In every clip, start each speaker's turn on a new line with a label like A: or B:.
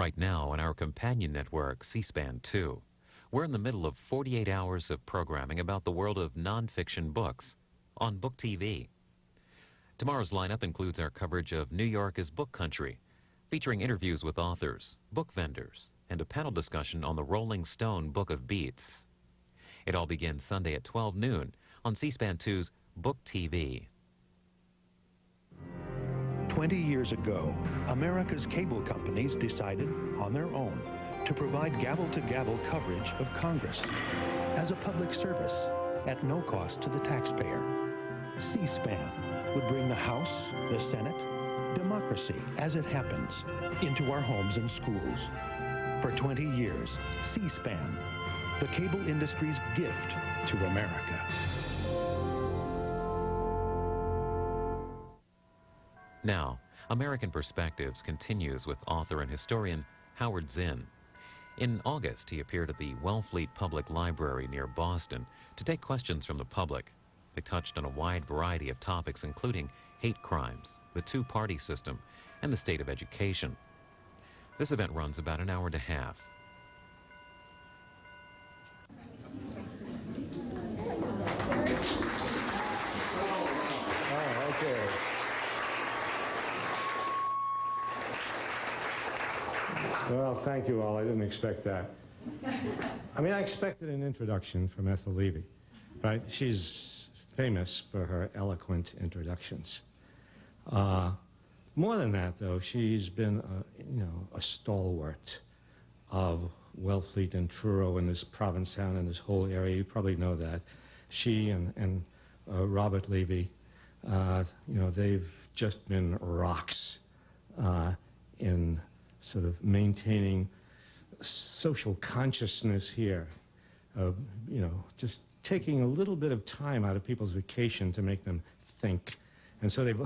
A: Right now on our companion network, C-SPAN 2, we're in the middle of 48 hours of programming about the world of nonfiction books on Book TV. Tomorrow's lineup includes our coverage of New York as Book Country, featuring interviews with authors, book vendors, and a panel discussion on the Rolling Stone Book of Beats. It all begins Sunday at 12 noon on C-SPAN 2's Book TV.
B: 20 years ago, America's cable companies decided, on their own, to provide gavel-to-gavel coverage of Congress as a public service at no cost to the taxpayer. C-SPAN would bring the House, the Senate, democracy as it happens, into our homes and schools. For 20 years, C-SPAN, the cable industry's gift to America.
A: Now, American Perspectives continues with author and historian Howard Zinn. In August, he appeared at the Wellfleet Public Library near Boston to take questions from the public. They touched on a wide variety of topics, including hate crimes, the two-party system, and the state of education. This event runs about an hour and a half.
C: Oh, okay. Well, thank you all. I didn't expect that. I mean, I expected an introduction from Ethel Levy, right? She's famous for her eloquent introductions. More than that, though, she's been, a stalwart of Wellfleet and Truro and this Provincetown and this whole area. You probably know that. She and Robert Levy, they've just been rocks in sort of maintaining social consciousness here. Just taking a little bit of time out of people's vacation to make them think. And so they've,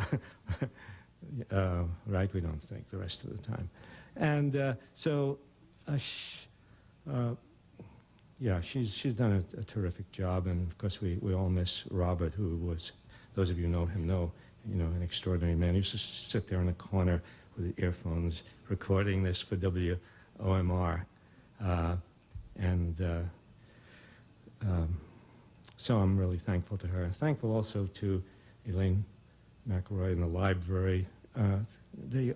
C: right, we don't think the rest of the time. And she's done a terrific job. And of course, we all miss Robert, who was, those of you who know him know, an extraordinary man. He used to sit there in a corner with the earphones recording this for WOMR. So I'm really thankful to her. Thankful also to Elaine McElroy in the library. They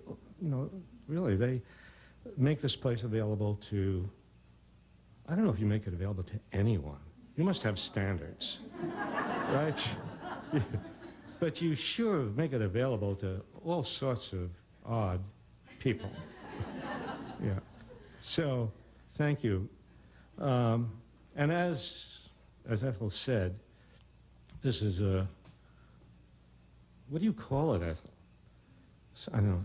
C: make this place available to, I don't know if you make it available to anyone. You must have standards, right? But you sure make it available to all sorts of odd people. Yeah. So, thank you. And as Ethel said, this is what do you call it, Ethel? I don't know,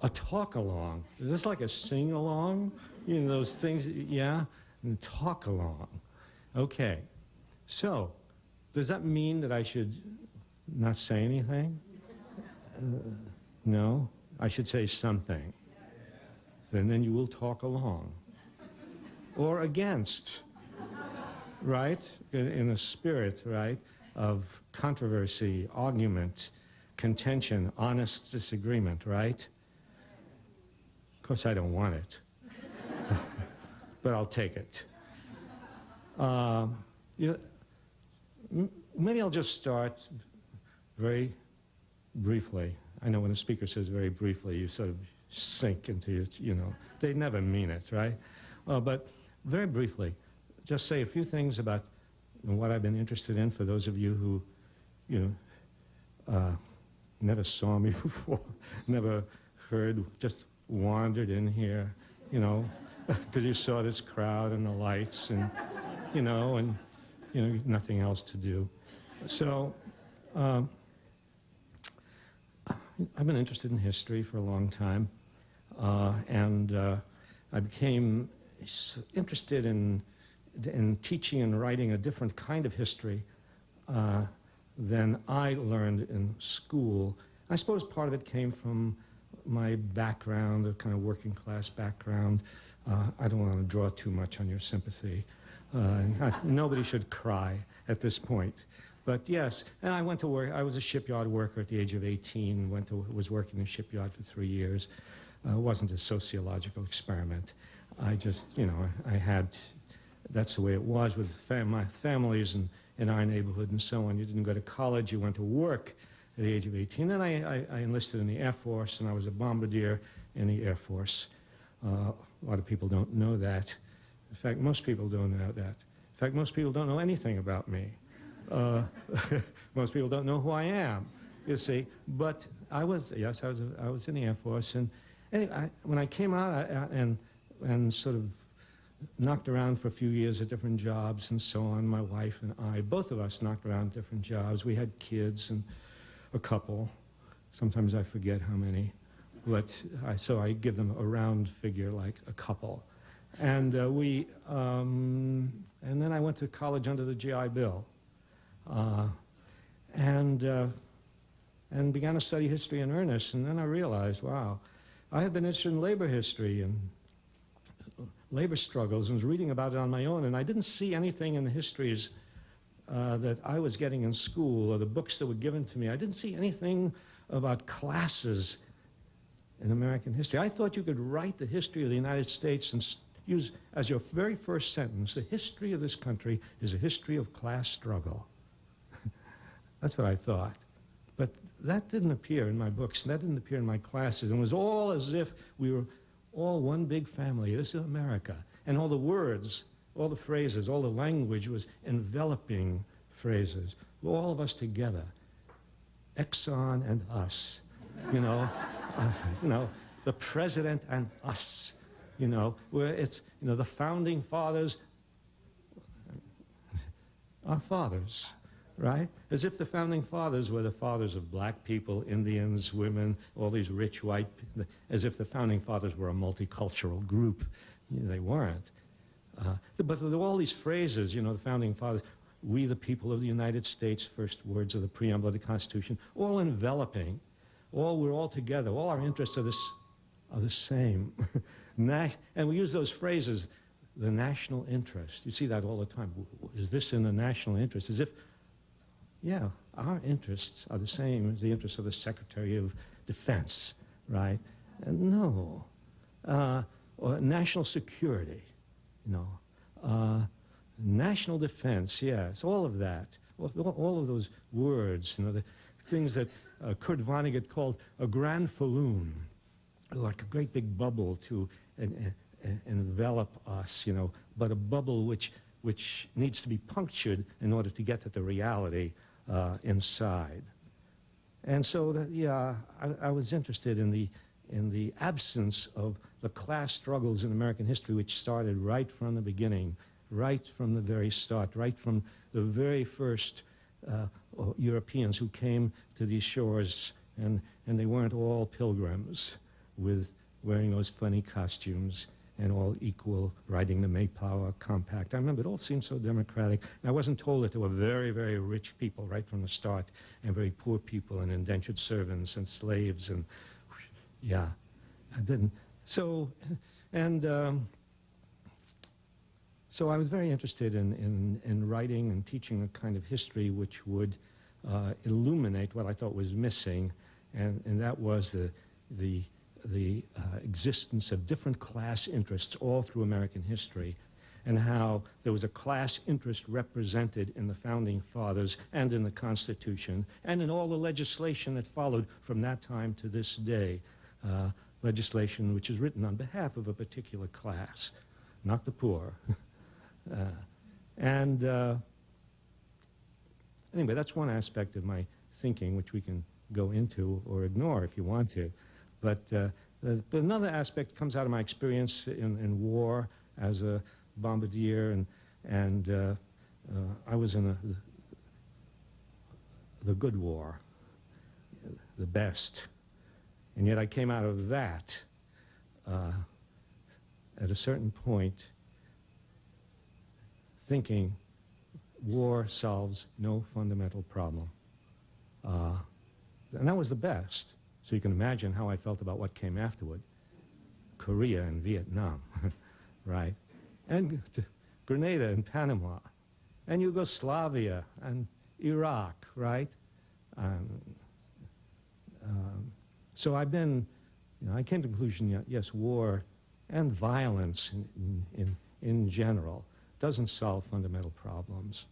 C: a talk-along. Is this like a sing-along? Those things, yeah? And talk-along. Okay. So, does that mean that I should not say anything? No? I should say something. Then you will talk along. Or against. Right? In a spirit, right, of controversy, argument, contention, honest disagreement, right? Of course, I don't want it. But I'll take it. Maybe I'll just start very briefly. I know when a speaker says very briefly, you sort of sink into it, They never mean it, right? But very briefly, just say a few things about what I've been interested in for those of you who, never saw me before, never heard, just wandered in here, because you saw this crowd and the lights and, nothing else to do. So, I've been interested in history for a long time, and I became interested in teaching and writing a different kind of history than I learned in school. I suppose part of it came from my background, a kind of working class background. I don't want to draw too much on your sympathy. Nobody should cry at this point. But yes, and I went to work. I was a shipyard worker at the age of 18. Was working in a shipyard for 3 years. It wasn't a sociological experiment. I just, that's the way it was with my families in our neighborhood and so on. You didn't go to college, you went to work at the age of 18. And I enlisted in the Air Force, and I was a bombardier in the Air Force. A lot of people don't know that. In fact, most people don't know that. In fact, most people don't know anything about me. Most people don't know who I am, you see. But I was in the Air Force. And anyway, when I came out and sort of knocked around for a few years at different jobs and so on, my wife and I, both of us knocked around different jobs. We had kids, and a couple. Sometimes I forget how many. But so I give them a round figure, like a couple. And and then I went to college under the GI Bill, and began to study history in earnest. And then I realized, wow, I had been interested in labor history and labor struggles, and was reading about it on my own. And I didn't see anything in the histories that I was getting in school, or the books that were given to me. I didn't see anything about classes in American history. I thought you could write the history of the United States and use as your very first sentence, the history of this country is a history of class struggle. That's what I thought. But that didn't appear in my books, and that didn't appear in my classes. And it was all as if we were all one big family. This is America. And all the words, all the phrases, all the language was enveloping phrases. All of us together. Exxon and us. The president and us, where it's, the founding fathers, our fathers, right? As if the founding fathers were the fathers of black people, Indians, women, all these rich white, as if the founding fathers were a multicultural group. They weren't. But with all these phrases, the founding fathers, we the people of the United States, first words of the preamble of the Constitution, all enveloping. We're all together. All our interests are the same. And we use those phrases, the national interest. You see that all the time. Is this in the national interest? As if, yeah, our interests are the same as the interests of the Secretary of Defense, right? And no. Or national security, national defense, yes, all of that. All of those words, the things that Kurt Vonnegut called a grand falloon, like a great big bubble to envelop us, but a bubble which needs to be punctured in order to get to the reality inside. And so, I was interested in the absence of the class struggles in American history, which started right from the beginning, right from the very start, right from the very first Europeans who came to these shores, and they weren't all pilgrims with wearing those funny costumes and all equal, riding the Mayflower Compact. I remember it all seemed so democratic. And I wasn't told that there were very, very rich people right from the start, and very poor people, and indentured servants, and slaves, and yeah, I didn't. So I was very interested in writing and teaching a kind of history which would illuminate what I thought was missing, and that was the existence of different class interests all through American history, and how there was a class interest represented in the Founding Fathers and in the Constitution and in all the legislation that followed from that time to this day, legislation which is written on behalf of a particular class, not the poor. Anyway, that's one aspect of my thinking which we can go into or ignore if you want to. But another aspect comes out of my experience in war as a bombardier, and I was in the good war, the best. And yet I came out of that at a certain point thinking war solves no fundamental problem. And that was the best. So you can imagine how I felt about what came afterward. Korea and Vietnam, right? And Grenada and Panama, and Yugoslavia and Iraq, right? So I've been You know, I came to the conclusion, yes, war and violence in general doesn't solve fundamental problems.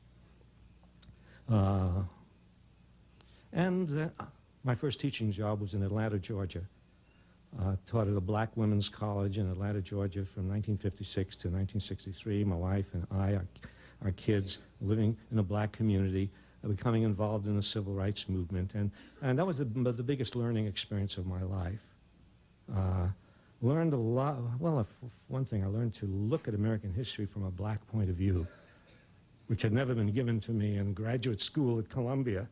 C: My first teaching job was in Atlanta, Georgia. Taught at a black women's college in Atlanta, Georgia from 1956 to 1963. My wife and I, our kids, living in a black community, becoming involved in the civil rights movement. And that was the biggest learning experience of my life. Learned a lot. Well, one thing, I learned to look at American history from a black point of view, which had never been given to me in graduate school at Columbia.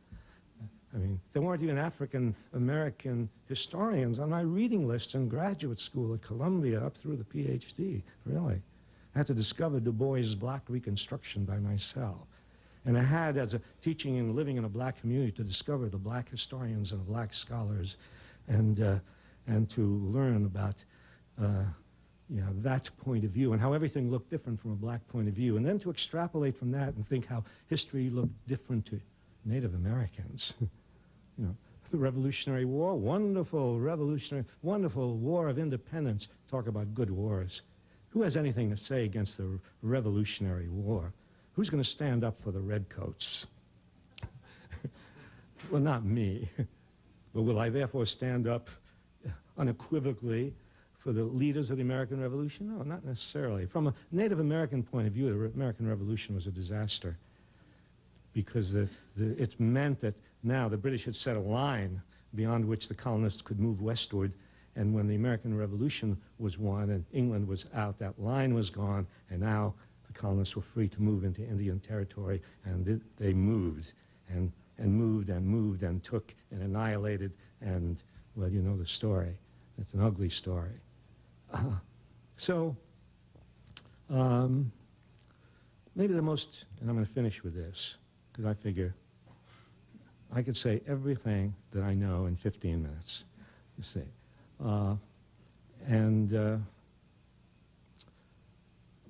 C: I mean, there weren't even African-American historians on my reading list in graduate school at Columbia up through the PhD, really. I had to discover Du Bois' Black Reconstruction by myself. And I had, as a teaching and living in a black community, to discover the black historians and the black scholars and to learn about that point of view and how everything looked different from a black point of view. And then to extrapolate from that and think how history looked different to Native Americans. You know, the Revolutionary War, wonderful war of independence. Talk about good wars. Who has anything to say against the Revolutionary War? Who's going to stand up for the redcoats? Well, not me. But will I therefore stand up unequivocally for the leaders of the American Revolution? No, not necessarily. From a Native American point of view, the American Revolution was a disaster because it meant that now the British had set a line beyond which the colonists could move westward, and when the American Revolution was won and England was out, that line was gone, and now the colonists were free to move into Indian territory, and they moved and moved and moved and took and annihilated, and, well, you know the story. It's an ugly story. Maybe the most, and I'm going to finish with this, because I figure I could say everything that I know in 15 minutes, you see.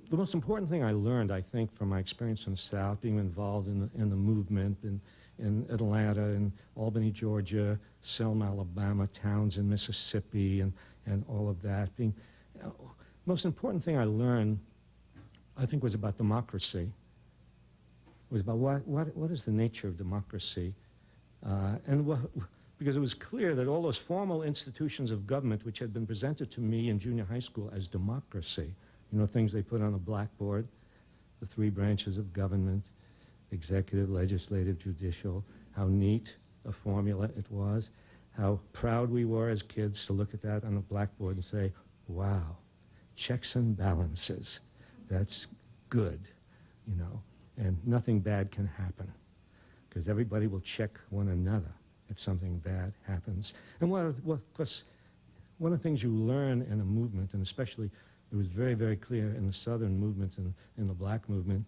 C: The most important thing I learned, I think, from my experience in the South, being involved in the movement in Atlanta, in Albany, Georgia, Selma, Alabama, towns in Mississippi, and all of that. Most important thing I learned, I think, was about democracy. Was about what is the nature of democracy, because it was clear that all those formal institutions of government which had been presented to me in junior high school as democracy, you know, things they put on a blackboard, the three branches of government, executive, legislative, judicial, how neat a formula it was, how proud we were as kids to look at that on a blackboard and say, wow, checks and balances, that's good, you know, and nothing bad can happen because everybody will check one another if something bad happens. And one of the things you learn in a movement, and especially it was very, very clear in the Southern movement and in the black movement,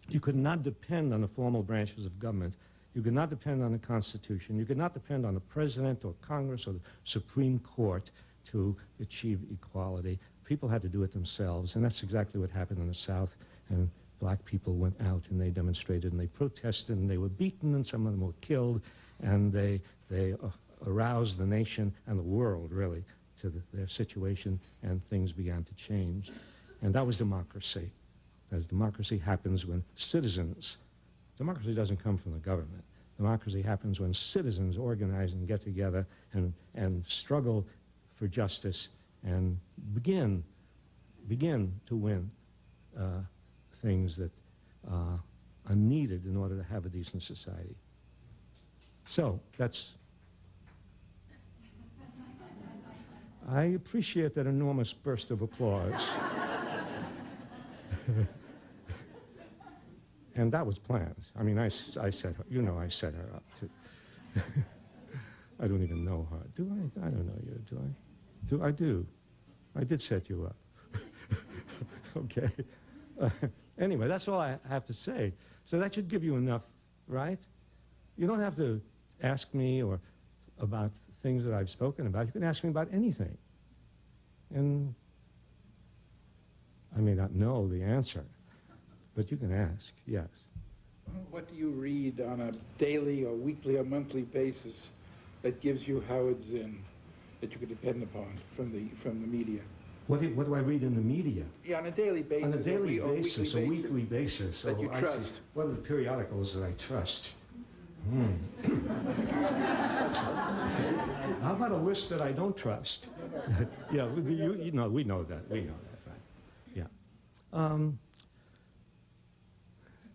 C: you could not depend on the formal branches of government. You could not depend on the Constitution. You could not depend on the President or Congress or the Supreme Court to achieve equality. People had to do it themselves, and that's exactly what happened in the South. And black people went out and they demonstrated and they protested and they were beaten and some of them were killed, and they aroused the nation and the world, really, to their situation, and things began to change. And that was democracy. As democracy happens when citizens, democracy doesn't come from the government. Democracy happens when citizens organize and get together and struggle for justice and begin to win things that are needed in order to have a decent society. So that's, I appreciate that enormous burst of applause. And that was planned. I mean, I set her, you know, I set her up too. I don't even know her. Do I? I don't know you, do I? I do. I did set you up. Okay. Anyway, that's all I have to say. So that should give you enough, right? You don't have to ask me or about things that I've spoken about. You can ask me about anything. And I may not know the answer, but you can ask, yes.
D: What do you read on a daily or weekly or monthly basis that gives you Howard Zinn? that you could depend upon from the media?
C: What do I read in the media?
D: Yeah, on a daily basis.
C: On a daily
D: or
C: basis, a weekly basis.
D: That you
C: I
D: trust.
C: see. What are the periodicals that I trust? How about a list that I don't trust? Yeah, we know that, right? Yeah.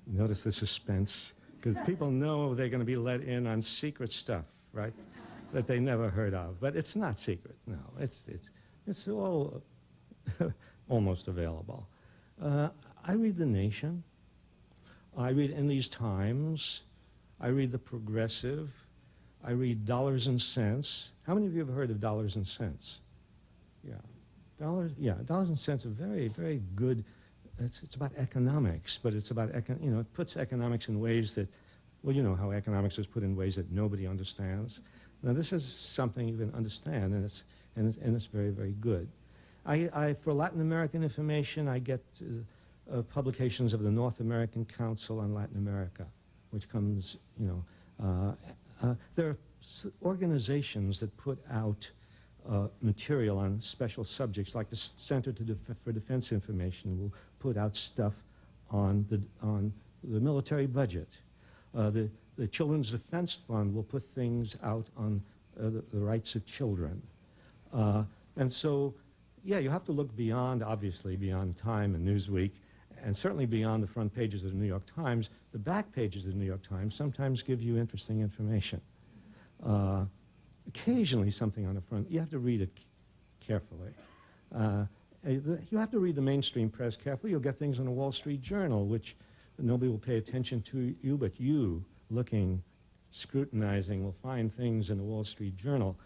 C: Notice the suspense, because people know they're going to be let in on secret stuff, right? That they never heard of. But it's not secret, no. It's all almost available. I read The Nation. I read In These Times. I read The Progressive. I read Dollars and Cents. How many of you have heard of Dollars and Cents? Yeah. Dollars and Cents are very, very good. It's about economics, but it's about, it puts economics in ways that, well, you know how economics is put in ways that nobody understands. Now, this is something you can understand, and it's very, very good. For Latin American information, I get publications of the North American Council on Latin America, which comes, there are organizations that put out material on special subjects, like the Center for Defense Information will put out stuff on the military budget. The Children's Defense Fund will put things out on the rights of children. And so, yeah, you have to look beyond, obviously, beyond Time and Newsweek, and certainly beyond the front pages of the New York Times. The back pages of the New York Times sometimes give you interesting information. Occasionally something on the front. You have to read it carefully. You have to read the mainstream press carefully. You'll get things in the Wall Street Journal, which nobody will pay attention to you, but you, looking, scrutinizing, will find things in the Wall Street Journal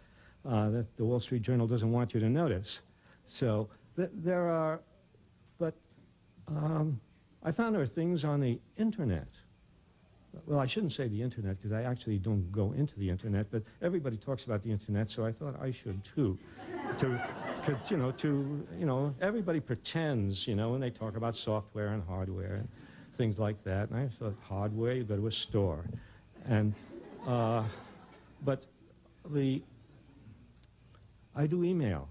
C: that the Wall Street Journal doesn't want you to notice. So there are, but I found there are things on the internet. Well, I shouldn't say the internet, because I actually don't go into the internet, but everybody talks about the internet, so I thought I should too. Everybody pretends, when they talk about software and hardware and things like that. And I thought, hardware, you go to a store. And, but I do email.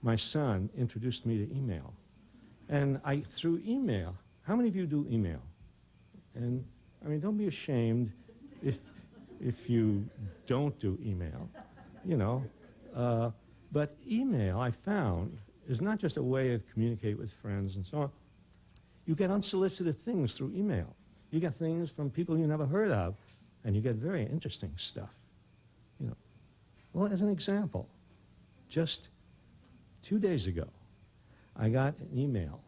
C: My son introduced me to email. And through email, how many of you do email? And, I mean, don't be ashamed if you don't do email, but email, I found, is not just a way of communicating with friends and so on. You get unsolicited things through email. You get things from people you never heard of, and you get very interesting stuff. Well, as an example, just 2 days ago, I got an email.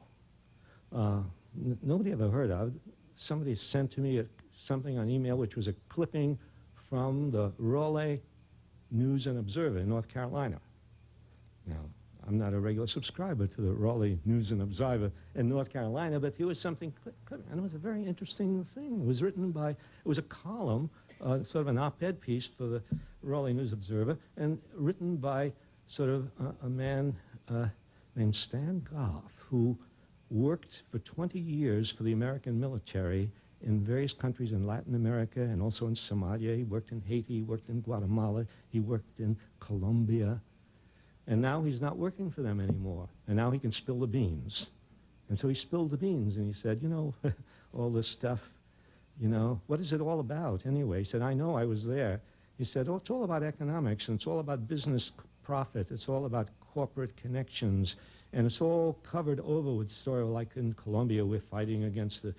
C: Nobody ever heard of. Somebody sent to me something on email, which was a clipping from the Raleigh News and Observer in North Carolina. Now, I'm not a regular subscriber to the Raleigh News and Observer in North Carolina, but here was something clipping, and it was a very interesting thing. It was written by, it was a column, sort of an op-ed piece for the Raleigh News Observer, and written by sort of a man named Stan Goff, who worked for 20 years for the American military in various countries in Latin America and also in Somalia. He worked in Haiti, he worked in Guatemala, he worked in Colombia. And now he's not working for them anymore. And now he can spill the beans. And so he spilled the beans and he said, all this stuff, what is it all about anyway? He said, I know, I was there. He said, oh, it's all about economics and it's all about business profit. It's all about corporate connections. And it's all covered over with story like in Colombia, we're fighting against the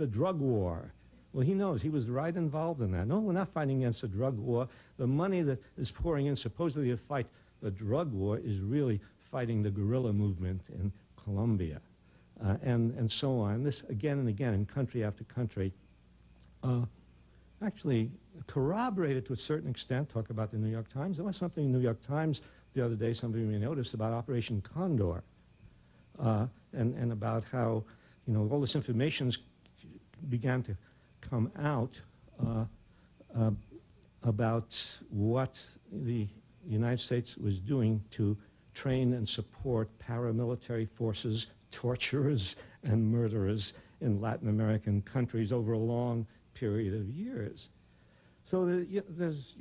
C: drug war. Well, he knows. He was right involved in that. No, we're not fighting against the drug war. The money that is pouring in supposedly to fight the drug war is really fighting the guerrilla movement in Colombia and so on. This again and again in country after country. Actually corroborated to a certain extent, talk about the New York Times. There was something in the New York Times the other day, somebody may notice, about Operation Condor and about how, all this information began to come out about what the United States was doing to train and support paramilitary forces, torturers, and murderers in Latin American countries over a long period of years. So there's,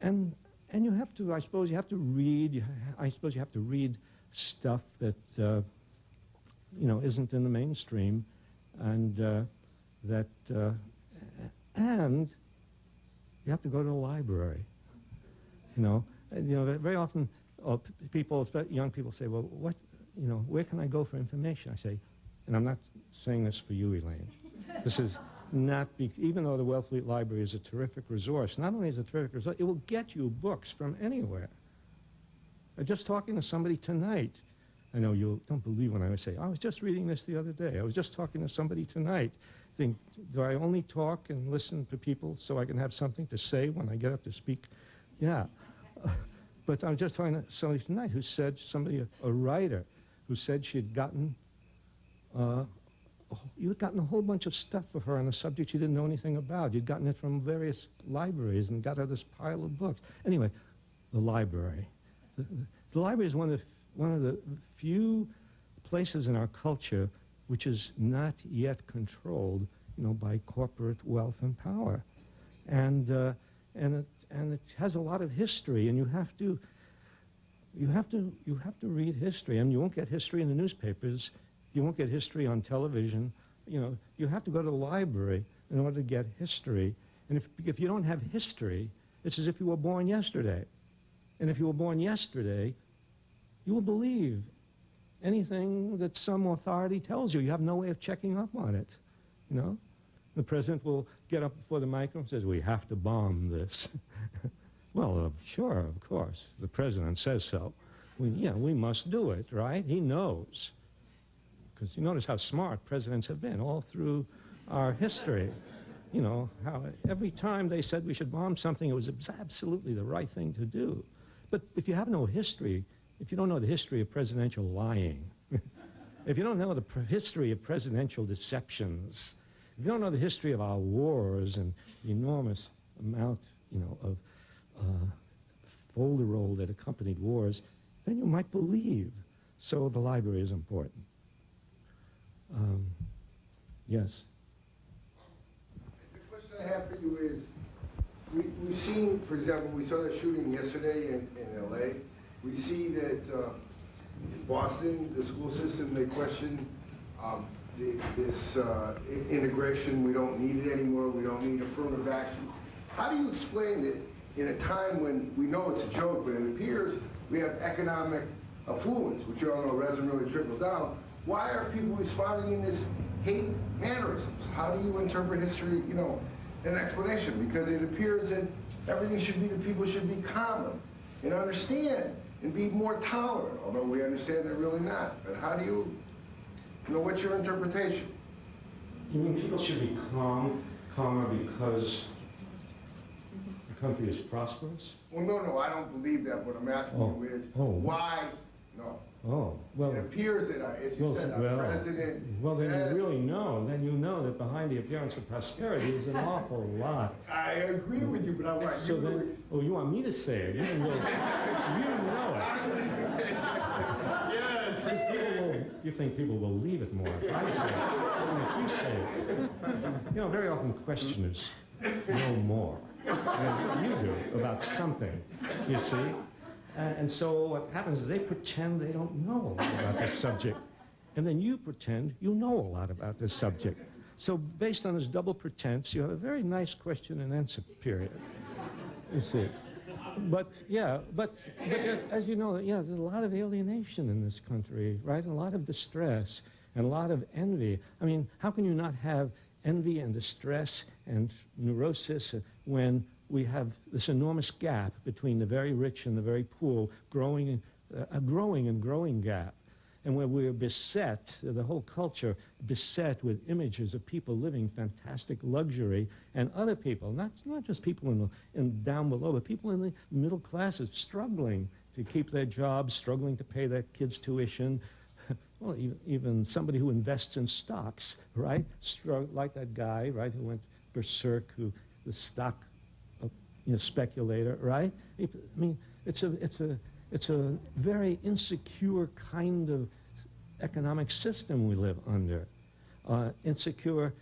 C: and And you have to, I suppose, you have to read. I suppose you have to read stuff that you know, isn't in the mainstream, and and you have to go to the library. You know, very often people, young people, say, "Well, what, you know, where can I go for information?" I say, and I'm not saying this for you, Elaine. This is not, even though the Wellfleet Library is a terrific resource, not only is it a terrific resource, it will get you books from anywhere. Just talking to somebody tonight, I know you don't believe when I say, I was just reading this the other day. I was just talking to somebody tonight. Think, do I only talk and listen to people so I can have something to say when I get up to speak? Yeah. But I was just talking to somebody tonight who said, a writer, who said she had gotten, you had gotten a whole bunch of stuff for her on a subject she didn't know anything about. You'd gotten it from various libraries and got her this pile of books. Anyway, the library. The library is one of the few places in our culture which is not yet controlled, you know, by corporate wealth and power, and it has a lot of history, and you have to read history, and you won't get history in the newspapers, you won't get history on television, you know, you have to go to the library in order to get history, and if you don't have history, it's as if you were born yesterday, and if you were born yesterday, you will believe anything that some authority tells you. You have no way of checking up on it, you know? The president will get up before the microphone and says, we have to bomb this. Well, sure, of course. The president says so. We must do it, right? He knows. Because you notice how smart presidents have been all through our history. You know, how every time they said we should bomb something, it was absolutely the right thing to do. But if you have no history, if you don't know the history of presidential lying, if you don't know the history of presidential deceptions, if you don't know the history of our wars and the enormous amount, you know, of folderol that accompanied wars, then you might believe. So the library is important. Yes?
E: The question I have for you is, we've seen, for example, we saw that shooting yesterday in LA. We see that in Boston, the school system, they question this integration. We don't need it anymore. We don't need affirmative action. How do you explain that in a time when we know it's a joke, but it appears we have economic affluence, which you all know doesn't really trickle down? Why are people responding in this hate mannerisms? How do you interpret history, you know, an explanation? Because it appears that everything should be, that people should be calmer and understand and be more tolerant, although we understand they're really not. But how do you know, what's your interpretation?
C: You mean people should be calmer because the country is prosperous?
E: Well, no, I don't believe that. What I'm asking you is, why, no.
C: Oh, well.
E: It appears that, as you said, our president
C: Well, then
E: says,
C: you really know. Then you know that behind the appearance of prosperity is an awful lot.
E: I agree with you, but I want
C: So
E: you
C: then, oh, you want me to say it? You know it. Yes. You think people will believe it more if I say it than if you say it. You know, very often questioners know more than you do about something, you see. And so what happens is they pretend they don't know a lot about this subject. And then you pretend you know a lot about this subject. So based on this double pretense, you have a very nice question and answer period. You see. But as you know, yeah, there's a lot of alienation in this country, right? And a lot of distress and a lot of envy. I mean, how can you not have envy and distress and neurosis when we have this enormous gap between the very rich and the very poor, growing and growing gap, and where we're beset, the whole culture beset with images of people living fantastic luxury, and other people, not just people in down below, but people in the middle classes struggling to keep their jobs, struggling to pay their kids' tuition. Well, even somebody who invests in stocks, right? Like that guy, right, who went berserk, the stock speculator, right? I mean, it's a very insecure kind of economic system we live under. Insecure,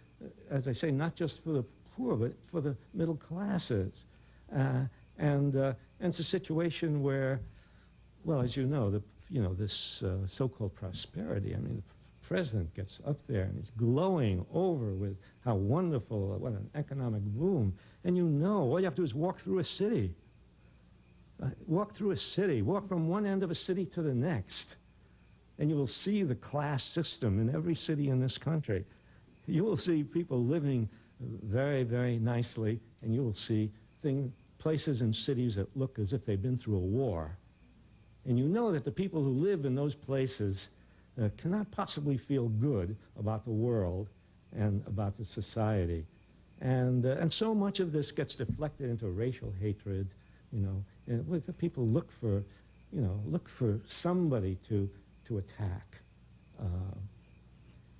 C: as I say, not just for the poor, but for the middle classes. And it's a situation where, well, as you know, this so-called prosperity, I mean, the president gets up there and he's glowing over with how wonderful, what an economic boom. And you know, all you have to do is walk through a city. Walk through a city, walk from one end of a city to the next, and you will see the class system in every city in this country. You will see people living very, very nicely, and you will see places and cities that look as if they've been through a war. And you know that the people who live in those places cannot possibly feel good about the world and about the society. And so much of this gets deflected into racial hatred, you know, and people look for, look for somebody to attack.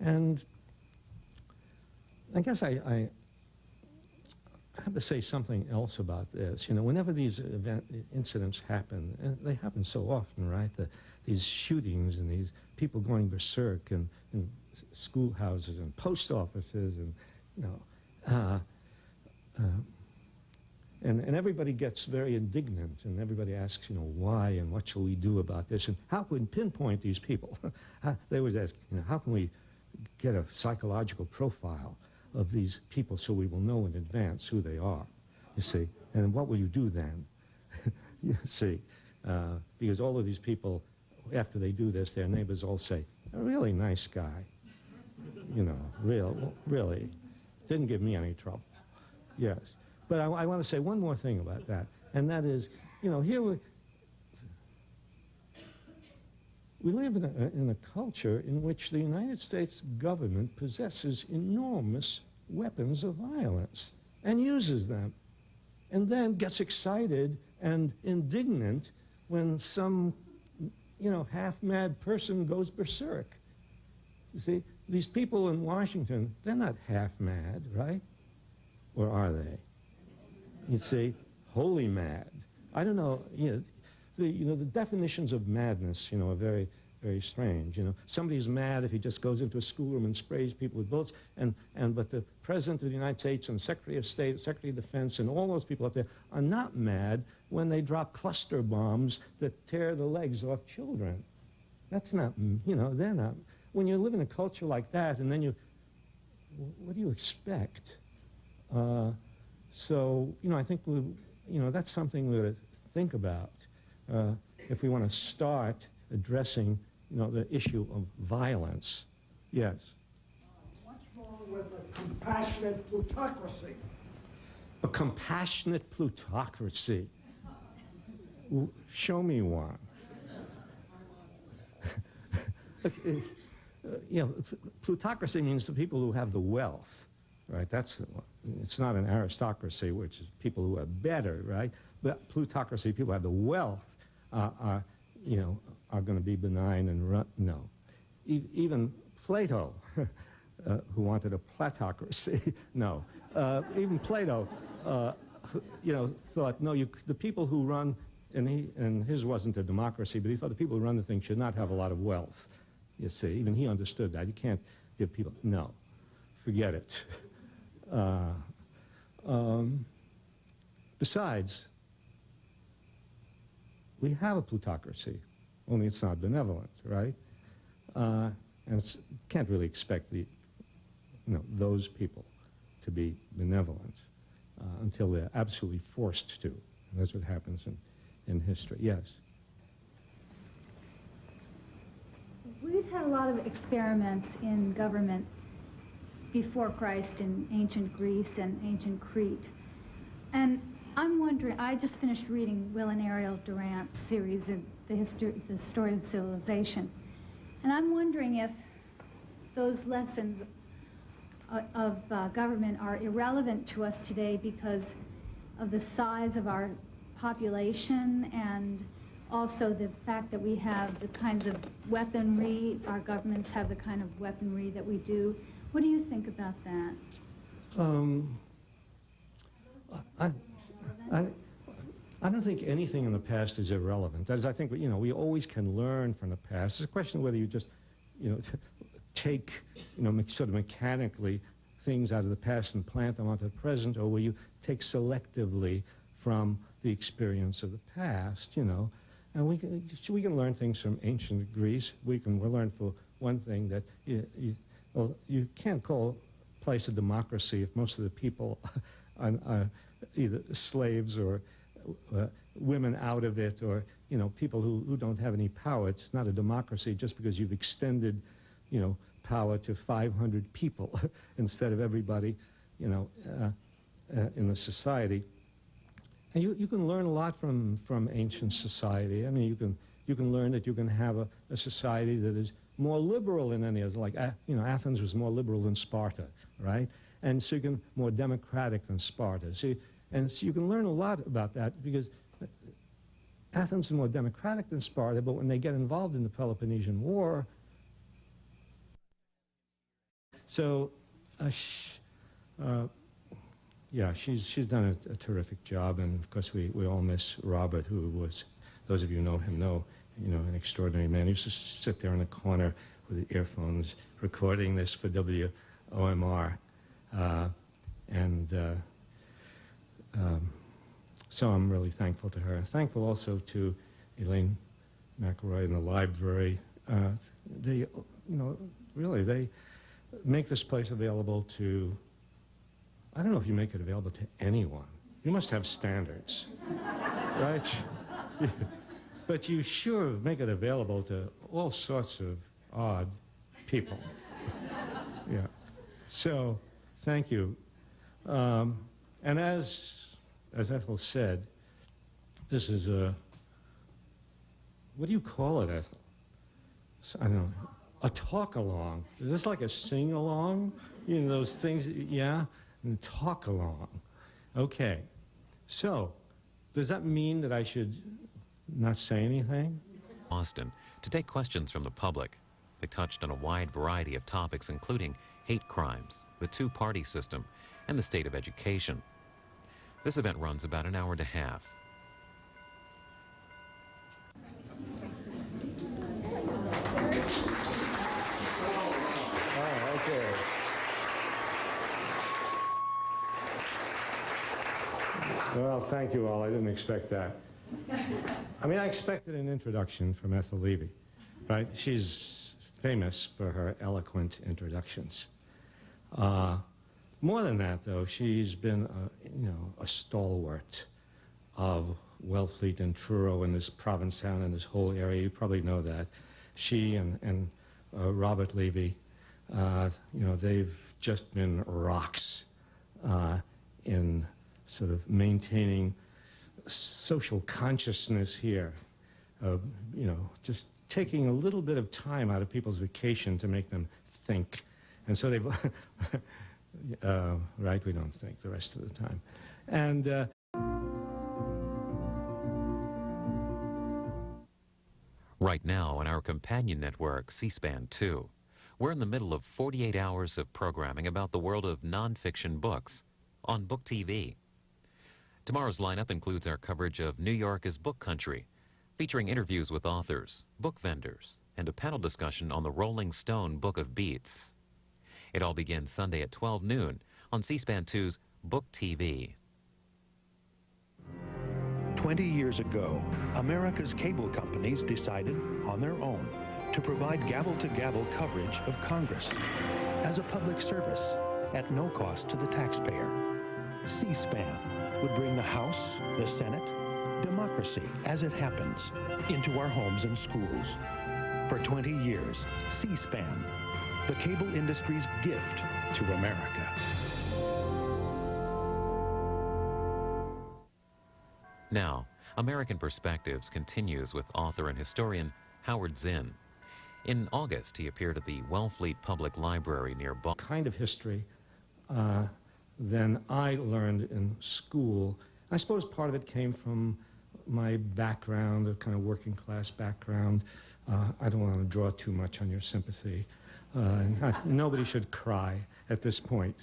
C: And I guess I have to say something else about this. You know, whenever these incidents happen, and they happen so often, right? These shootings and these people going berserk in schoolhouses and post offices, and and everybody gets very indignant, and everybody asks, why and what shall we do about this, and how can we pinpoint these people? They always ask, how can we get a psychological profile of these people so we will know in advance who they are, you see? And what will you do then? You see, because all of these people, after they do this, their neighbors all say, a really nice guy, really, didn't give me any trouble. Yes. But I want to say one more thing about that, and that is, here we live in a culture in which the United States government possesses enormous weapons of violence and uses them, and then gets excited and indignant when some, half-mad person goes berserk. You see, these people in Washington, they're not half-mad, right? Or are they? You see, wholly mad. I don't know, the definitions of madness, are very, very strange. Somebody's mad if he just goes into a schoolroom and sprays people with bullets, but the President of the United States and Secretary of State, Secretary of Defense, and all those people up there are not mad when they drop cluster bombs that tear the legs off children. That's not, they're not. When you live in a culture like that, and then what do you expect? So, I think that's something to think about if we want to start addressing, the issue of violence. Yes.
F: What's wrong with a compassionate plutocracy?
C: A compassionate plutocracy. Show me one. Plutocracy means the people who have the wealth. Right, it's not an aristocracy, which is people who are better, right? But plutocracy, people who have the wealth, are going to be benign and run. No, even Plato, who wanted a plutocracy, no. Even Plato, thought no. The people who run, and his wasn't a democracy, but he thought the people who run the thing should not have a lot of wealth. You see, even he understood that. You can't give people no. Forget it. Besides, we have a plutocracy, only it's not benevolent, right? And can't really expect those people to be benevolent until they're absolutely forced to. And that's what happens in history. Yes.
G: We've had a lot of experiments in government before Christ in ancient Greece and ancient Crete. And I'm wondering, I just finished reading Will and Ariel Durant's series of the story of civilization. And I'm wondering if those lessons of government are irrelevant to us today because of the size of our population and also the fact that we have the kinds of weaponry, our governments have the kind of weaponry that we do. What do you think about that?
C: I don't think anything in the past is irrelevant. As I think, we always can learn from the past. It's a question of whether you just, take, sort of mechanically things out of the past and plant them onto the present, or will you take selectively from the experience of the past, you know. And we can learn things from ancient Greece. We'll learn, for one thing, that you can't call a place a democracy if most of the people are either slaves or women out of it, or, you know, people who don't have any power. It's not a democracy just because you've extended, you know, power to 500 people instead of everybody, you know, in the society. And you can learn a lot from ancient society. I mean, you can learn that you can have a society that is more liberal than any other. Like, you know, Athens was more liberal than Sparta, right? And so you can more democratic than Sparta. So you can learn a lot about that, because Athens is more democratic than Sparta, but when they get involved in the Peloponnesian War, so yeah, she's done a terrific job, and of course we all miss Robert, who was, those of you who know him know, you know, an extraordinary man. He used to sit there in a corner with the earphones recording this for WOMR, so I'm really thankful to her. Thankful also to Elaine McElroy in the library. They, you know, really, they make this place available to, I don't know if you make it available to anyone. You must have standards, right? But you sure make it available to all sorts of odd people. Yeah. So, thank you. And as Ethel said, this is what do you call it, Ethel? I don't know. A talk-along. Is this like a sing-along? You know, those things, yeah? And talk-along. Okay. So, does that mean that I should not say anything?
A: Austin, to take questions from the public. They touched on a wide variety of topics, including hate crimes, the two-party system, and the state of education. This event runs about an hour and a half.
C: Well, thank you all. I didn't expect that. I mean, I expected an introduction from Ethel Levy, right? She's famous for her eloquent introductions. More than that, though, she's been, you know, a stalwart of Wellfleet and Truro and this Provincetown and this whole area. You probably know that. She and Robert Levy, you know, they've just been rocks in sort of maintaining social consciousness here. You know, just taking a little bit of time out of people's vacation to make them think. And so they've, right, we don't think the rest of the time. And
A: Right now on our companion network, C-SPAN 2, we're in the middle of 48 hours of programming about the world of nonfiction books on Book TV. Tomorrow's lineup includes our coverage of New York as book country, featuring interviews with authors, book vendors, and a panel discussion on the Rolling Stone Book of Beats. It all begins Sunday at 12 noon on C-SPAN 2's Book TV.
B: 20 years ago, America's cable companies decided on their own to provide gavel-to-gavel coverage of Congress as a public service at no cost to the taxpayer. C-SPAN would bring the House, the Senate, democracy as it happens into our homes and schools. For 20 years, C-SPAN, the cable industry's gift to America.
A: Now, American Perspectives continues with author and historian Howard Zinn. In August, he appeared at the Wellfleet Public Library near Boston.
C: Kind of history than I learned in school. I suppose part of it came from my background, a kind of working class background. I don't want to draw too much on your sympathy. Nobody should cry at this point.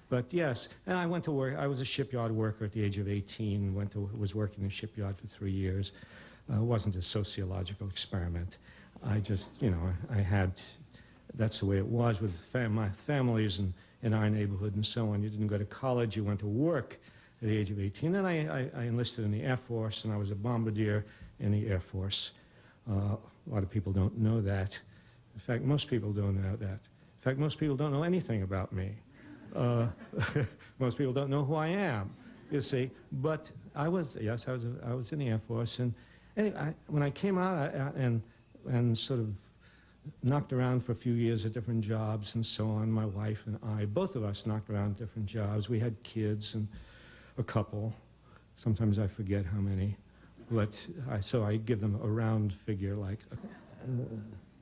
C: But yes, and I went to work. I was a shipyard worker at the age of 18. Was working in a shipyard for 3 years. It wasn't a sociological experiment. I just, you know, that's the way it was with my families and in our neighborhood and so on. You didn't go to college, you went to work, at the age of 18. Then I enlisted in the Air Force, and I was a bombardier in the Air Force. A lot of people don't know that. In fact, most people don't know that. In fact, most people don't know anything about me. Most people don't know who I am, you see. But I was in the Air Force, and anyway, when I came out and sort of knocked around for a few years at different jobs and so on, my wife and I, both of us knocked around at different jobs. We had kids and a couple. Sometimes I forget how many. But so I give them a round figure like,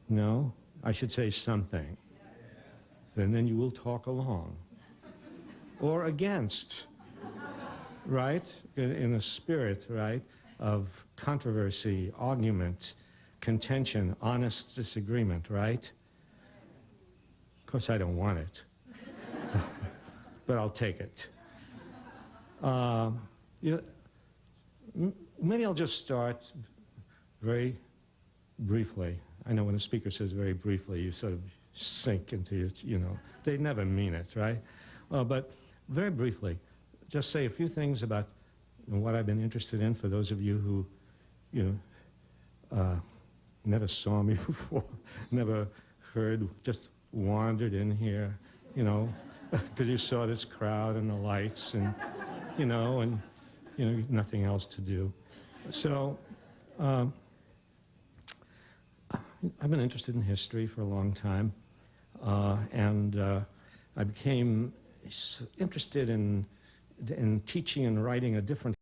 C: no, I should say something. And then you will talk along. Or against, right? In a spirit, right, of controversy, argument, contention, honest disagreement, right? Of course, I don't want it. But I'll take it. Maybe I'll just start very briefly. I know when a speaker says very briefly, you sort of sink into your, they never mean it, right? But very briefly, just say a few things about what I've been interested in for those of you who, never saw me before, never heard, just wandered in here, because you saw this crowd and the lights and, nothing else to do. So, I've been interested in history for a long time, and I became interested in teaching and writing a different